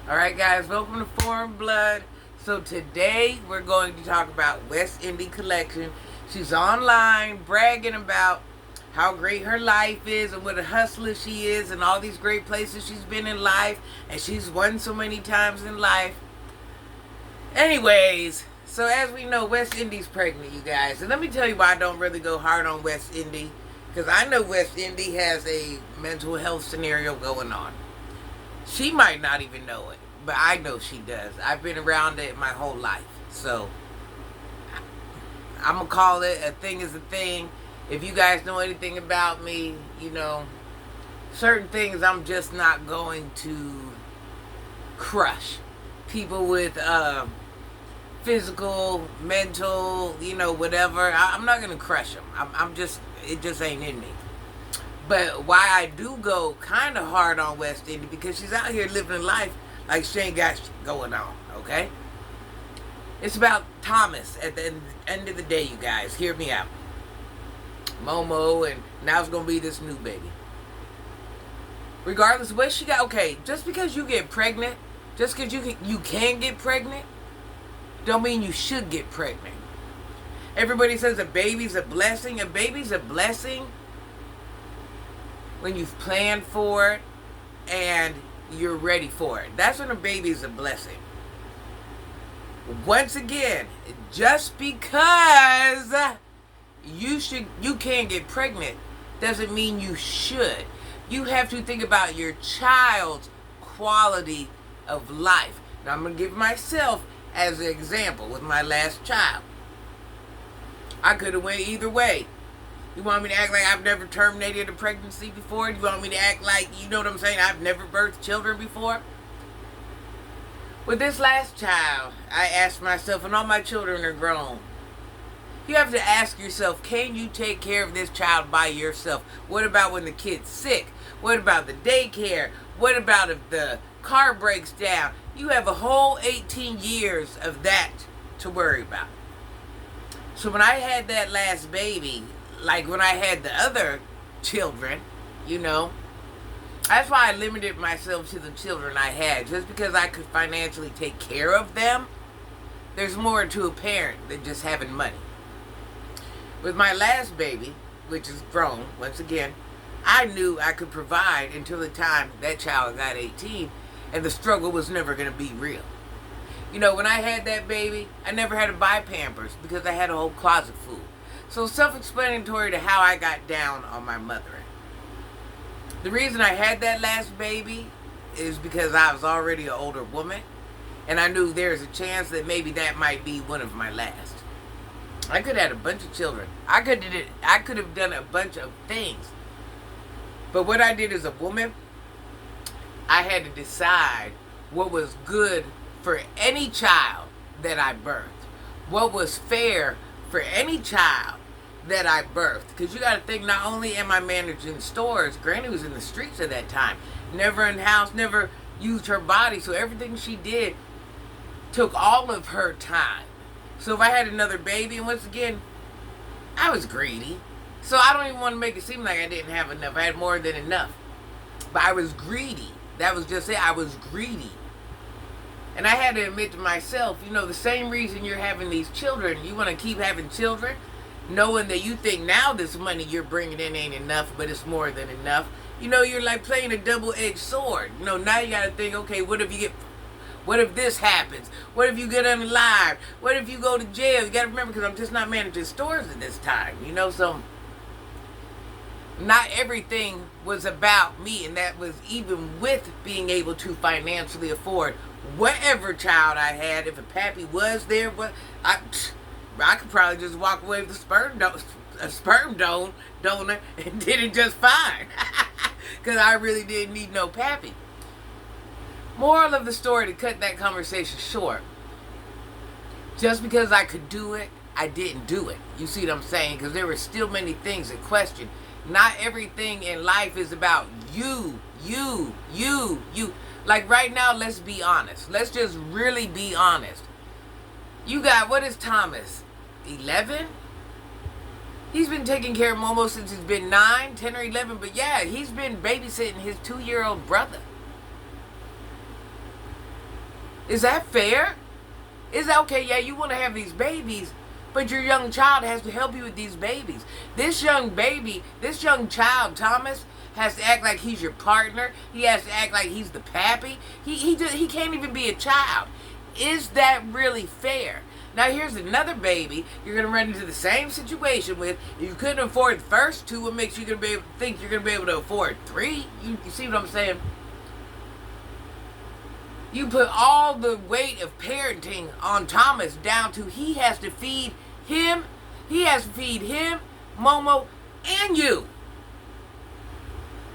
Alright guys, welcome to Foreign Blood. So today we're going to talk about West Indian Collection. She's online bragging about how great her life is and what a hustler she is and all these great places she's been in life, and she's won so many times in life. Anyways, so as we know, West Indies pregnant, you guys. And let me tell you why I don't really go hard on West Indy. Because I know West Indy has a mental health scenario going on. She might not even know it, but I know she does. I've been around it my whole life. So, I'm going to call it a thing is a thing. If you guys know anything about me, you know, certain things I'm just not going to crush. People with physical, mental, you know, whatever. I'm not going to crush them. I'm just, it just ain't in me. But why I do go kind of hard on West Indy, because she's out here living life like she ain't got shit going on, okay? It's about Thomas at the end of the day, you guys. Hear me out. Momo, and now it's going to be this new baby. Regardless of what she got, okay, just because you get pregnant, just because you can get pregnant, don't mean you should get pregnant. Everybody says a baby's a blessing. A baby's a blessing when you've planned for it and you're ready for it. That's when a baby's a blessing. Once again, just because you can't get pregnant doesn't mean you should. You have to think about your child's quality of life. Now I'm going to give myself as an example with my last child. I could have went either way. You want me to act like I've never terminated a pregnancy before? You want me to act like, you know what I'm saying, I've never birthed children before? With this last child, I asked myself, and all my children are grown, you have to ask yourself, can you take care of this child by yourself? What about when the kid's sick? What about the daycare? What about if the car breaks down? You have a whole 18 years of that to worry about. So when I had that last baby, like when I had the other children, you know, that's why I limited myself to the children I had. Just because I could financially take care of them, there's more to a parent than just having money. With my last baby, which is grown, once again, I knew I could provide until the time that child got 18, and the struggle was never going to be real. You know, when I had that baby, I never had to buy Pampers because I had a whole closet full. So self-explanatory to how I got down on my mothering. The reason I had that last baby is because I was already an older woman, and I knew there's a chance that maybe that might be one of my last. I could have had a bunch of children. I could have done a bunch of things. But what I did as a woman, I had to decide what was good for any child that I birthed. What was fair for any child that I birthed. Because you got to think, not only am I managing stores, Granny was in the streets at that time. Never in the house, never used her body. So everything she did took all of her time. So if I had another baby, and once again, I was greedy. So I don't even want to make it seem like I didn't have enough. I had more than enough. But I was greedy. That was just it. I was greedy. And I had to admit to myself, you know, the same reason you're having these children, you want to keep having children, knowing that you think now this money you're bringing in ain't enough, but it's more than enough. You know, you're like playing a double-edged sword. You know, now you got to think, okay, what if this happens? What if you get unalived? What if you go to jail? You got to remember, because I'm just not managing stores at this time, you know, so not everything was about me, and that was even with being able to financially afford whatever child I had. If a pappy was there, I could probably just walk away with a sperm donor and did it just fine. Because I really didn't need no pappy. Moral of the story, to cut that conversation short, just because I could do it, I didn't do it. You see what I'm saying? Because there were still many things at question. Not everything in life is about you. Like right now, let's be honest. Let's just really be honest. You got, what is Thomas? 11? He's been taking care of Momo since he's been 9, 10 or 11. But yeah, he's been babysitting his 2-year-old brother. Is that fair? Is that okay? Yeah, you want to have these babies, but your young child has to help you with these babies. This young baby, this young child, Thomas, has to act like he's your partner. He has to act like he's the pappy. He can't even be a child. Is that really fair? Now here's another baby you're going to run into the same situation with. If you couldn't afford the first two, what makes you going to be able to think you're going to be able to afford three? You see what I'm saying? You put all the weight of parenting on Thomas down to he has to feed him. He has to feed him, Momo, and you.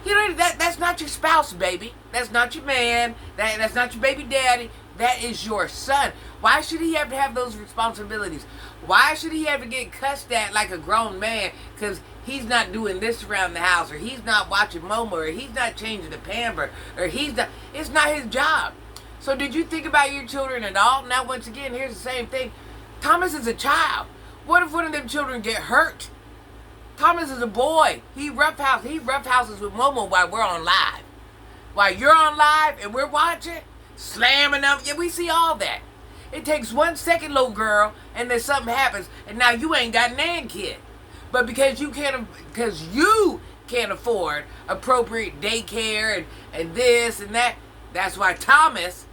You know, that's not your spouse, baby. That's not your man. That's not your baby daddy. That is your son. Why should he have to have those responsibilities? Why should he have to get cussed at like a grown man because he's not doing this around the house, or he's not watching Momo, or he's not changing the pamper, or he's not, it's not his job. So did you think about your children at all? Now, once again, here's the same thing. Thomas is a child. What if one of them children get hurt? Thomas is a boy. He roughhouses with Momo while we're on live. While you're on live and we're watching, slamming them. Yeah, we see all that. It takes 1 second, little girl, and then something happens, and now you ain't got an kid. But because you can't afford appropriate daycare and this and that, that's why Thomas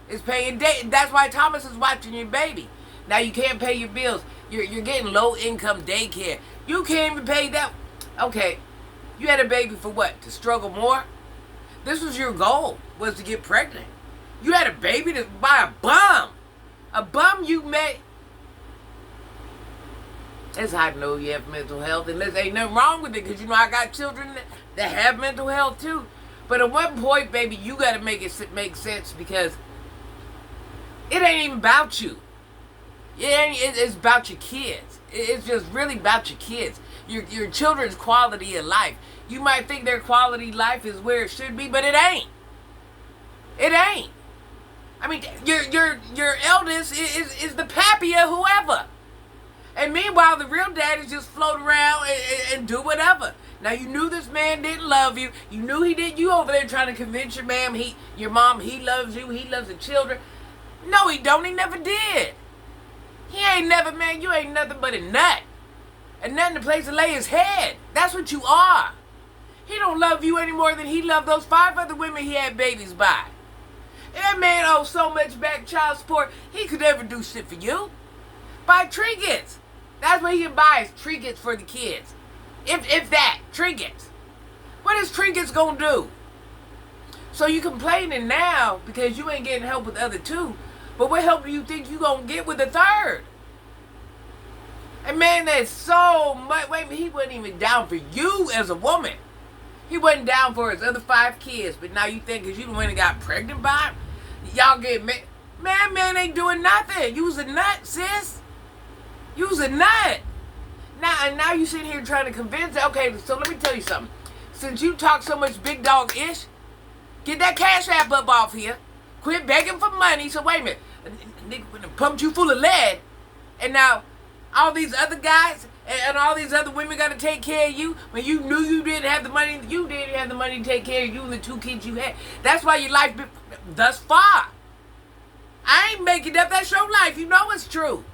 is paying that's why Thomas is watching your baby. Now you can't pay your bills. You're getting low income daycare. You can't even pay that. Okay, you had a baby for what? To struggle more? This was your goal, was to get pregnant. You had a baby by a bum. A bum you met. It's hard to know you have mental health, and there ain't nothing wrong with it, because you know I got children that have mental health too. But at one point, baby, you got to make it make sense, because it ain't even about you. It's about your kids. It's just really about your kids. Your children's quality of life. You might think their quality of life is where it should be, but it ain't. It ain't. I mean, your eldest is the pappy of whoever. And meanwhile, the real daddies just float around and do whatever. Now, you knew this man didn't love you. You knew he did. You over there trying to convince your mom he loves you. He loves the children. No, he don't. He never did. He ain't never, man. You ain't nothing but a nut. And nothing to place to lay his head. That's what you are. He don't love you any more than he loved those 5 other women he had babies by. And that man owes so much back child support, he could never do shit for you. Buy trinkets. That's what he can buy, is trinkets for the kids. If that, trinkets. What is trinkets gonna do? So you complaining now because you ain't getting help with the other 2. But what help do you think you gonna get with the 3rd? And man, that's so much. Wait a minute, he wasn't even down for you as a woman. He wasn't down for his other 5 kids. But now you think because you went and got pregnant by him, y'all get mad. Man ain't doing nothing. You was a nut, sis. You was a nut. Now you sitting here trying to convince it. Okay, so let me tell you something. Since you talk so much big dog-ish, get that cash app up off here. Quit begging for money. So wait a minute. Nigga pumped you full of lead. And now all these other guys and all these other women got to take care of you when you knew you didn't have the money. You didn't have the money to take care of you and the 2 kids you had. That's why your life been thus far. I ain't making up. That's your life. You know it's true.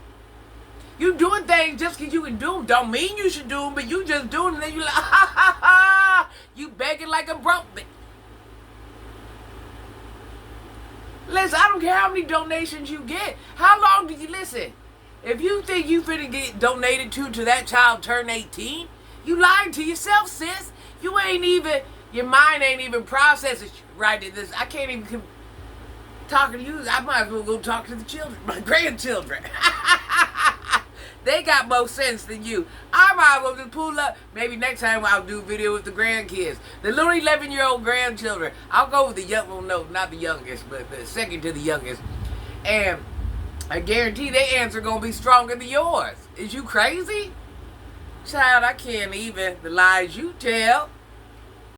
You doing things just because you can do them. Don't mean you should do them, but you just do them. And then you like, ha, ha, ha. You begging like a broke bitch. Listen, I don't care how many donations you get. How long do you listen? If you think you finna get donated to that child turn 18, you lying to yourself, sis. You ain't even, your mind ain't even processing right at this. I can't even talk to you. I might as well go talk to the children, my grandchildren. They got more sense than you. I might as well just pull up. Maybe next time I'll do a video with the grandkids. The little 11-year-old grandchildren. I'll go with the young, well, no, not the youngest, but the second to the youngest. And I guarantee their answer gonna be stronger than yours. Is you crazy? Child, I can't even. The lies you tell.